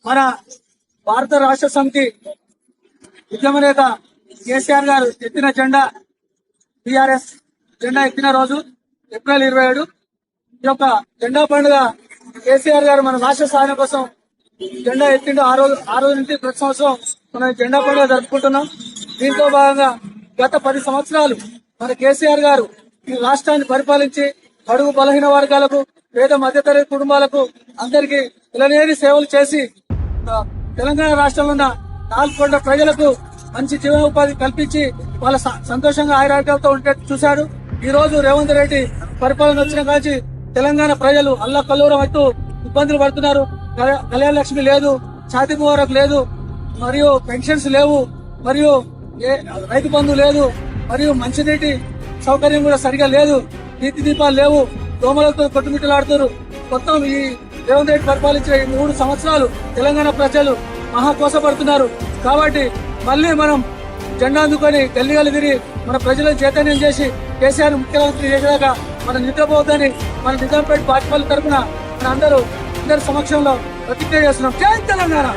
మన భారత రాష్ట్ర సమితి ఉద్యమ నేత కేసీఆర్ గారు ఎత్తిన జెండా టిఆర్ఎస్ జెండా ఎత్తిన రోజు ఏప్రిల్ 27 ఈ యొక్క జెండా పండుగ కేసీఆర్ గారు మన రాష్ట్ర సాధన కోసం జెండా ఎత్తిండు. ఆ రోజు నుంచి ప్రతి సంవత్సరం మనం జెండా పండుగ జరుపుకుంటున్నాం. దీంతో భాగంగా గత 10 సంవత్సరాలు మన కేసీఆర్ గారు ఈ రాష్ట్రాన్ని పరిపాలించి అడుగు బలహీన వర్గాలకు పేద మధ్యతరగతి కుటుంబాలకు అందరికీ ఇలనేని సేవలు చేసి తెలంగాణ రాష్ట్రంలో ఉన్న 4 కోట్ల ప్రజలకు మంచి జీవనోపాధి కల్పించి వాళ్ళ సంతోషంగా ఆయురారోగ్యాలతో ఉంటే చూశాడు. ఈ రోజు రేవంత్ రెడ్డి పరిపాలన వచ్చిన కాంచి తెలంగాణ ప్రజలు అల్లకల్లోరం అవుతూ ఇబ్బందులు పడుతున్నారు. కళ్యాణ లక్ష్మి లేదు, ఛాతీ ముబారక్ లేదు, మరియు పెన్షన్స్ లేవు, మరియు రైతు బంధు లేదు, మరియు మంచినీటి సౌకర్యం కూడా సరిగా లేదు, నీతి దీపాలు లేవు, దోమలతో కొట్టుమిట్టలాడుతారు. మొత్తం ఈ రేవంత్ రెడ్డి పరిపాలించిన ఈ 3 సంవత్సరాలు తెలంగాణ ప్రజలు మహాకోసపడుతున్నారు. కాబట్టి మళ్ళీ మనం జెండా అందుకొని గల్లీ తిరిగి మన ప్రజలను చైతన్యం చేసి కేసీఆర్ ముఖ్యమంత్రి చేసేదాకా మనం నిద్రపోవద్దని మన నిజాంపేట పార్టీ తరఫున మన అందరి సమక్షంలో ప్రతిజ్ఞ చేస్తున్నాం. జై తెలంగాణ.